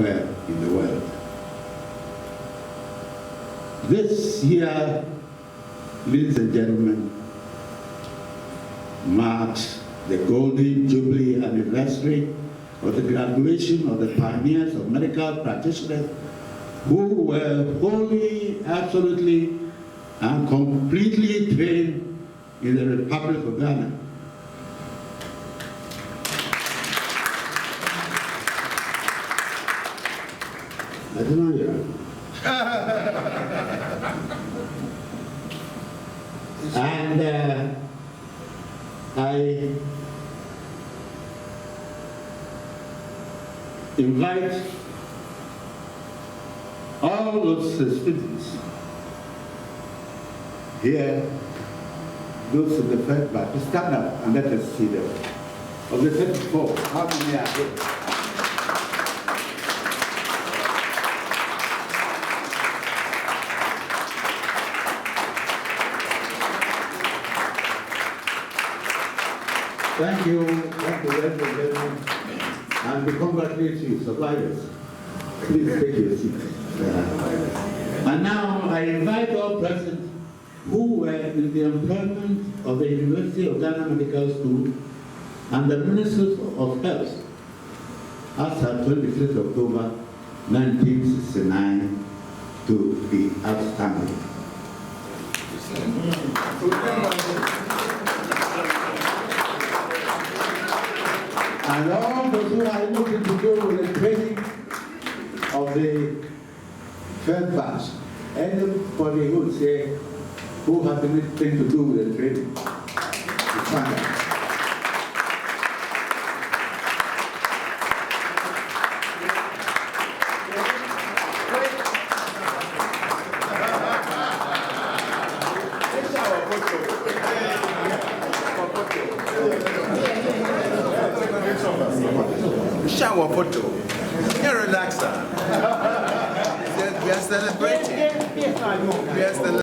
anywhere in the world. This year, ladies and gentlemen, marks the Golden Jubilee anniversary of the graduation of the pioneers of medical practitioners who were wholly, absolutely, and completely trained in the Republic of Ghana. I don't know, Your Honor. And I invite all those students here, those of the first batch, to stand up and let us see them. Of the 34, how many are here? Thank you, ladies and gentlemen, and we congratulate you, survivors. Please take your seats. And now I invite all present who were in the employment of the University of Ghana Medical School and the Ministry of Health as at 26th October 1969 to be outstanding. And all those who are looking to do with the training of the first batch, anybody who would say, who has anything to do with the training, stand up. Shower photo. You're relaxed. We are celebrating. We are celebrating.